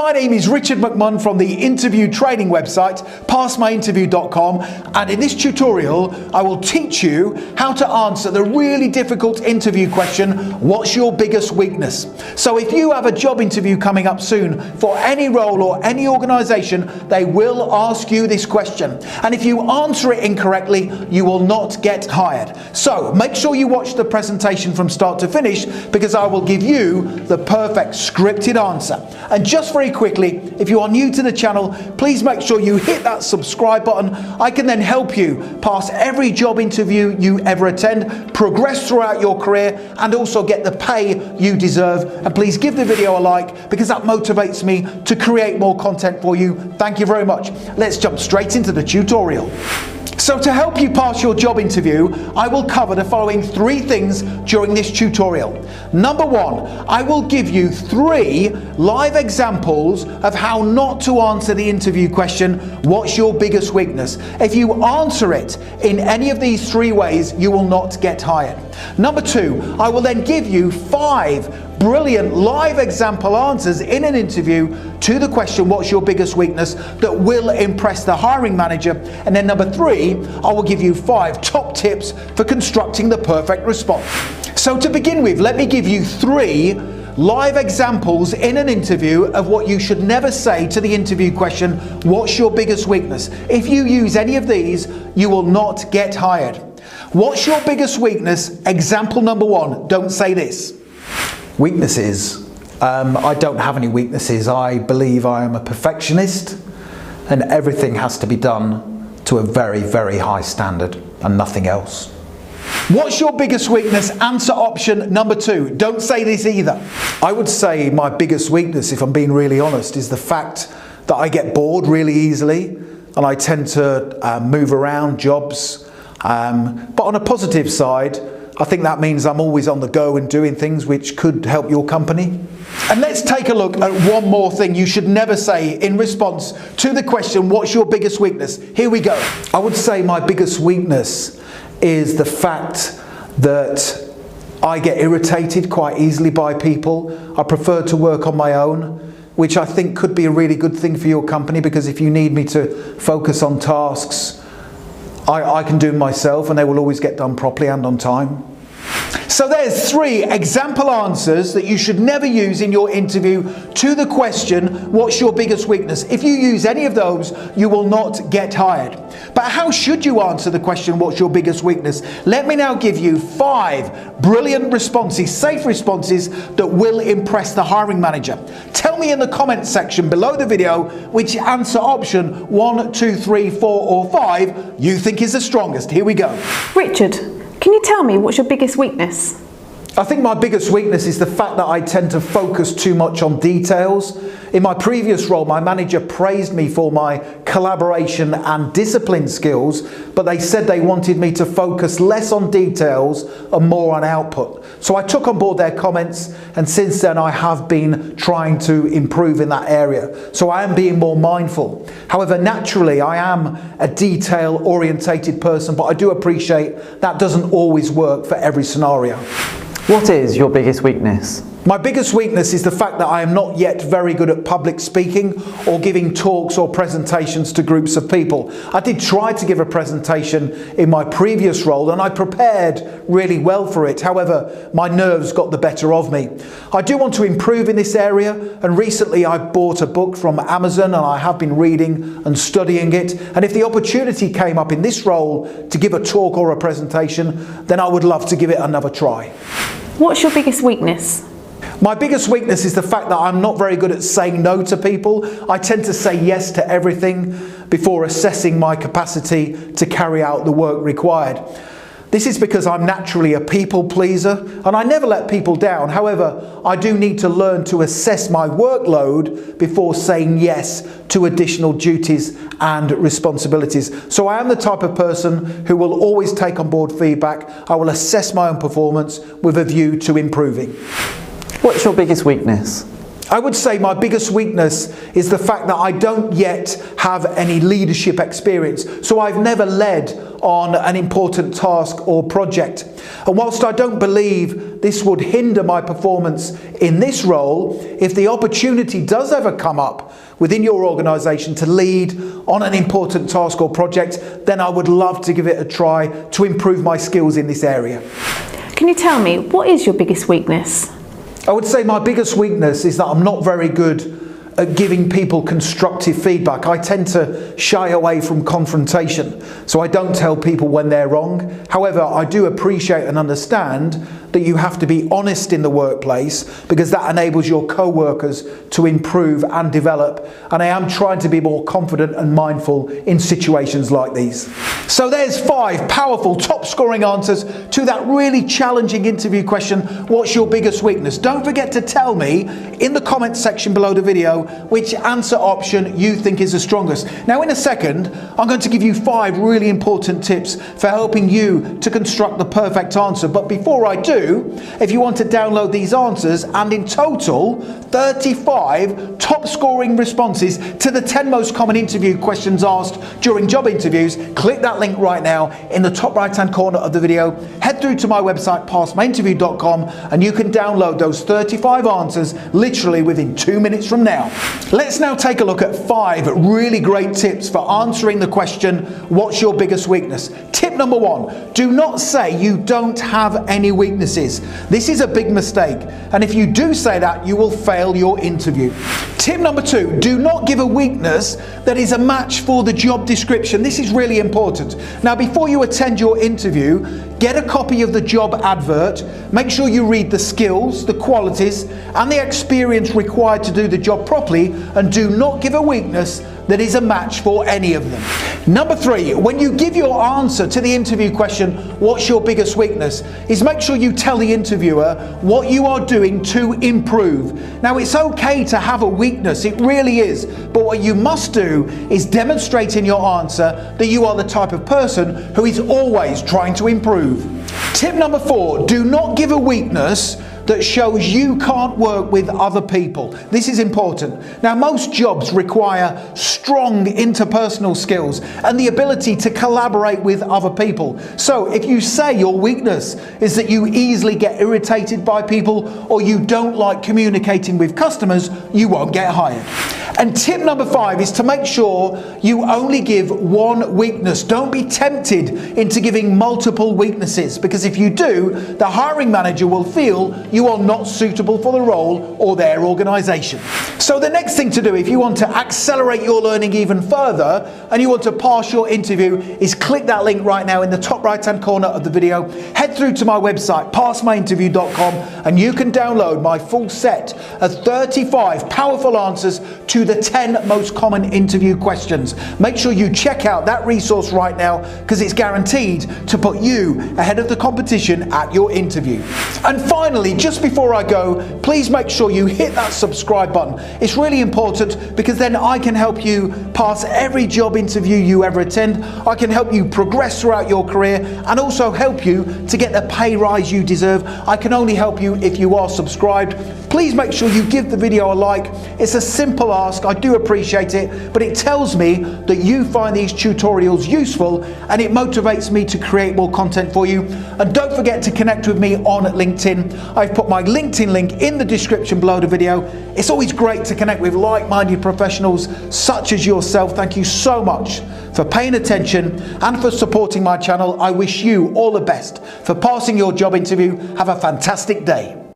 my name is Richard McMunn from the interview training website, passmyinterview.com, and in this tutorial I will teach you how to answer the really difficult interview question, what's your biggest weakness? So if you have a job interview coming up soon for any role or any organisation, they will ask you this question, and if you answer it incorrectly, you will not get hired. So make sure you watch the presentation from start to finish, because I will give you the perfect scripted answer. And just very quickly, if you are new to the channel, please make sure you hit that subscribe button. I can then help you pass every job interview you ever attend, progress throughout your career, and also get the pay you deserve. And please give the video a like, because that motivates me to create more content for you. Thank you very much. Let's jump straight into the tutorial. So to help you pass your job interview, I will cover the following 3 things during this tutorial. Number 1, I will give you 3 live examples of how not to answer the interview question, what's your biggest weakness? If you answer it in any of these 3 ways, you will not get hired. Number 2, I will then give you 5 brilliant live example answers in an interview to the question, what's your biggest weakness, that will impress the hiring manager. And then number 3, I will give you 5 top tips for constructing the perfect response. So to begin with, let me give you 3 live examples in an interview of what you should never say to the interview question, what's your biggest weakness? If you use any of these, you will not get hired. What's your biggest weakness? Example number 1, don't say this. Weaknesses. I don't have any weaknesses. I believe I am a perfectionist, and everything has to be done to a very, very high standard and nothing else. What's your biggest weakness? Answer option number 2. Don't say this either. I would say my biggest weakness, if I'm being really honest, is the fact that I get bored really easily, and I tend to move around jobs. But on a positive side, I think that means I'm always on the go and doing things which could help your company. And let's take a look at one more thing you should never say in response to the question, what's your biggest weakness? Here we go. I would say my biggest weakness is the fact that I get irritated quite easily by people. I prefer to work on my own, which I think could be a really good thing for your company, because if you need me to focus on tasks, I can do them myself, and they will always get done properly and on time. So there's 3 example answers that you should never use in your interview to the question, what's your biggest weakness? If you use any of those, you will not get hired. But how should you answer the question, what's your biggest weakness? Let me now give you 5 brilliant responses, safe responses that will impress the hiring manager. Tell me in the comment section below the video which answer option 1, 2, 3, 4 or 5 you think is the strongest. Here we go. Richard, can you tell me what's your biggest weakness? I think my biggest weakness is the fact that I tend to focus too much on details. In my previous role, my manager praised me for my collaboration and discipline skills, but they said they wanted me to focus less on details and more on output. So I took on board their comments, and since then I have been trying to improve in that area. So I am being more mindful. However, naturally I am a detail-orientated person, but I do appreciate that doesn't always work for every scenario. What is your biggest weakness? My biggest weakness is the fact that I am not yet very good at public speaking or giving talks or presentations to groups of people. I did try to give a presentation in my previous role, and I prepared really well for it. However, my nerves got the better of me. I do want to improve in this area, and recently I bought a book from Amazon, and I have been reading and studying it. And if the opportunity came up in this role to give a talk or a presentation, then I would love to give it another try. What's your biggest weakness? My biggest weakness is the fact that I'm not very good at saying no to people. I tend to say yes to everything before assessing my capacity to carry out the work required. This is because I'm naturally a people pleaser, and I never let people down. However, I do need to learn to assess my workload before saying yes to additional duties and responsibilities. So I am the type of person who will always take on board feedback. I will assess my own performance with a view to improving. What's your biggest weakness? I would say my biggest weakness is the fact that I don't yet have any leadership experience. So I've never led on an important task or project. And whilst I don't believe this would hinder my performance in this role, if the opportunity does ever come up within your organisation to lead on an important task or project, then I would love to give it a try to improve my skills in this area. Can you tell me, what is your biggest weakness? I would say my biggest weakness is that I'm not very good at giving people constructive feedback. I tend to shy away from confrontation, so I don't tell people when they're wrong. However, I do appreciate and understand that you have to be honest in the workplace, because that enables your co-workers to improve and develop, and I am trying to be more confident and mindful in situations like these. So there's 5 powerful top scoring answers to that really challenging interview question, what's your biggest weakness? Don't forget to tell me in the comments section below the video which answer option you think is the strongest. Now in a second, I'm going to give you 5 really important tips for helping you to construct the perfect answer. But before I do, if you want to download these answers and in total 35 top scoring responses to the 10 most common interview questions asked during job interviews, click that link right now in the top right hand corner of the video. Head through to my website passmyinterview.com and you can download those 35 answers literally within 2 minutes from now. Let's now take a look at 5 really great tips for answering the question, what's your biggest weakness? Tip number 1, do not say you don't have any weaknesses. This is a big mistake, and if you do say that, you will fail your interview. Tip number 2, do not give a weakness that is a match for the job description. This is really important. Now, before you attend your interview, get a copy of the job advert. Make sure you read the skills, the qualities, and the experience required to do the job properly, and do not give a weakness that is a match for any of them. Number 3, when you give your answer to the interview question, what's your biggest weakness, is make sure you tell the interviewer what you are doing to improve. Now, it's okay to have a weakness, it really is, but what you must do is demonstrate in your answer that you are the type of person who is always trying to improve. Tip number 4, do not give a weakness that shows you can't work with other people. This is important. Now, most jobs require strong interpersonal skills and the ability to collaborate with other people. So if you say your weakness is that you easily get irritated by people or you don't like communicating with customers, you won't get hired. And tip number 5 is to make sure you only give one weakness. Don't be tempted into giving multiple weaknesses, because if you do, the hiring manager will feel you are not suitable for the role or their organization. So the next thing to do if you want to accelerate your learning even further and you want to pass your interview is click that link right now in the top right hand corner of the video. Head through to my website passmyinterview.com and you can download my full set of 35 powerful answers to the 10 most common interview questions. Make sure you check out that resource right now, because it's guaranteed to put you ahead of the competition at your interview. And finally, just before I go, please make sure you hit that subscribe button. It's really important, because then I can help you pass every job interview you ever attend. I can help you progress throughout your career and also help you to get the pay rise you deserve. I can only help you if you are subscribed. Please make sure you give the video a like. It's a simple ask, I do appreciate it, but it tells me that you find these tutorials useful and it motivates me to create more content for you. And don't forget to connect with me on LinkedIn. I've put my LinkedIn link in the description below the video. It's always great to connect with like-minded professionals such as yourself. Thank you so much for paying attention and for supporting my channel. I wish you all the best for passing your job interview. Have a fantastic day.